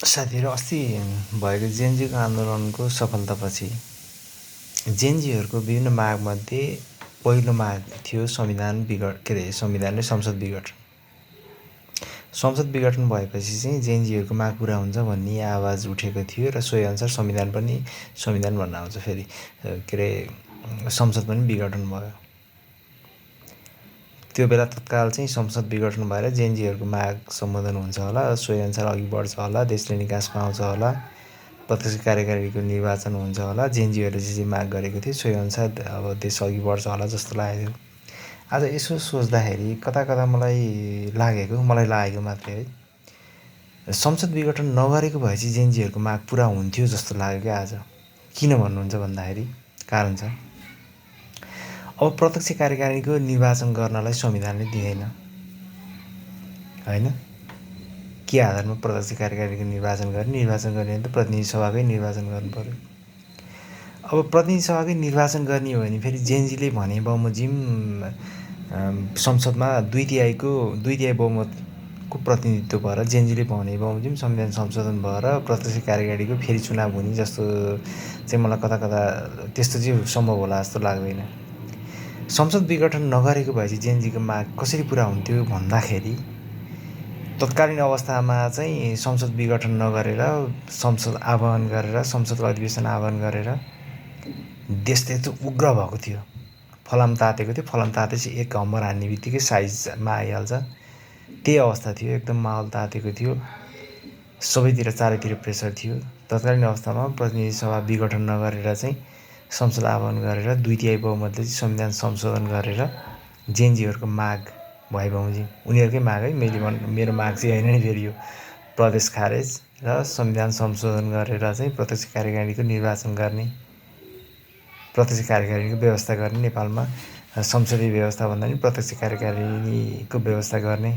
साथीहरू अस्ति भएको जेएनजीको आन्दोलनको सफलतापछि जेएनजीहरूको विभिन्न मागमध्ये पहिलो माग थियो संविधान संसद विघटन। संसद विघटन भएपछि चाहिँ जेएनजीहरूको माग पुरा हुन्छ भन्ने आवाज उठेको थियो र सोही अनुसार संविधान भन्न आउँछ फेरि संसद पनि विघटन भयो। त्यो बेला तत्काल चाहिँ संसद विघटन भएर जेएनजीहरूको माग सम्बोधन हुन्छ होला, सोही अनुसार अघि बढ्छ होला, देशले निकास पाउँछ होला, प्रत्यक्ष कार्यकारीको निर्वाचन हुन्छ होला, जेएनजीहरूले जे माग गरेको थियो सोही अनुसार अब देश अघि बढ्छ होला जस्तो लागेको थियो। आज यसो सोच्दाखेरि कता मलाई लागेको मात्रै है, संसद विघटन नगरेको भए चाहिँ जेएनजीहरूको माग पुरा हुन्थ्यो जस्तो लाग्यो क्या आज। किन भन्नुहुन्छ भन्दाखेरि कारण छ। अब प्रत्यक्ष कार्यकारिणीको निर्वाचन गर्नलाई संविधानले दिँदैन हैन। के आधारमा प्रत्यक्ष कार्यकारिणीको निर्वाचन गर्ने भने त प्रतिनिधि सभाकै निर्वाचन गर्नु पर्यो। अब प्रतिनिधि सभाकै निर्वाचन गर्ने हो भने फेरि जेएनजीले भने बमोजिम संसदमा दुई तिहाई बहुमतको प्रतिनिधित्व भएर जेएनजीले भने बमोजिम संविधान संशोधन भएर प्रत्यक्ष कार्यकारिणीको फेरि चुनाव हुने जस्तो चाहिँ मलाई कता त्यस्तो चाहिँ सम्भव होला जस्तो लाग्दैन। संसद विघटन नगरेको भए चाहिँ जेएनजीको माग कसरी पुरा हुन्थ्यो भन्दाखेरि तत्कालीन अवस्थामा चाहिँ संसद विघटन नगरेर संसद आह्वान गरेर संसदको अधिवेशन आह्वान गरेर देश त्यस्तो उग्र भएको थियो, फलाम तातेको थियो। फलाम तातेपछि एक हम्बर हान्ने बित्तिकै साइजमा आइहाल्छ, त्यही अवस्था थियो। एकदम माहौल तातेको थियो, सबैतिर चारैतिर प्रेसर थियो। तत्कालीन अवस्थामा प्रतिनिधि सभा विघटन नगरेर चाहिँ संसद आह्वान गरेर दुई तिहाई बहुमतले चाहिँ संविधान संशोधन गरेर जेएनजीहरूको माग भए बमोजिम उनीहरूकै माग है, मेरो माग चाहिँ होइन नि। फेरि यो प्रदेश खारेज र संविधान संशोधन गरेर चाहिँ प्रत्यक्ष कार्यकारिणीको निर्वाचन गर्ने, प्रत्यक्ष कार्यकारिणीको व्यवस्था गर्ने, नेपालमा संसदीय व्यवस्था भन्दा पनि प्रत्यक्ष कार्यकारिणीको व्यवस्था गर्ने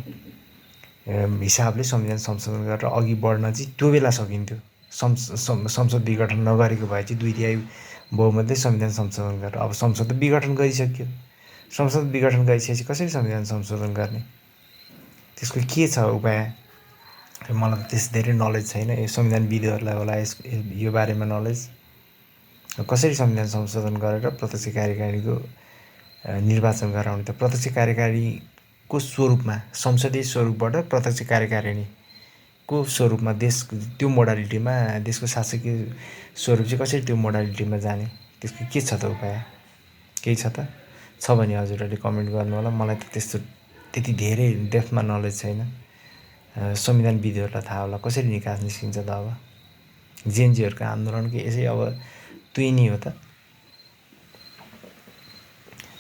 हिसाबले संविधान संशोधन गरेर अघि बढ्न चाहिँ त्यो बेला सकिन्थ्यो। संसद विघटन नगरेको भए चाहिँ दुई तिहाई बहुमतले संविधान संशोधन गरेर। अब संसद विघटन गरिसक्यो, संसद विघटन गरिसकेपछि कसरी संविधान संशोधन गर्ने, त्यसको के छ उपाय? मलाई त त्यस धेरै नलेज छैन। यो संविधानविदहरूलाई होला यो बारेमा नलेज। कसरी संविधान संशोधन गरेर प्रत्यक्ष कार्यकारिणीको निर्वाचन गराउने? त प्रत्यक्ष कार्यकारिणीको स्वरूपमा, संसदीय स्वरूपबाट प्रत्यक्ष कार्यकारिणीको स्वरूपमा देश त्यो मोडालिटीमा देशको शासकीय स्वरूप चाहिँ कसरी त्यो मोडालिटीमा जाने, त्यसको के छ त उपाय? केही छ त? छ भने हजुरहरूले कमेन्ट गर्नु होला। मलाई त त्यति धेरै डेप्थमा नलेज छैन। संविधानविदहरूलाई थाहा होला कसरी निकास निस्किन्छ त। अब जेएनजीहरूको आन्दोलनको यसै अब तुइनी हो त।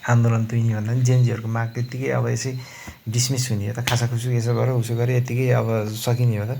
आन्दोलन तुइनी भन्दा पनि जेएनजीहरूको माग त्यत्तिकै अब यसै डिसमिस हुने हो त। खासाखुसु यसो गर उसो गरे यत्तिकै अब सकिने हो त।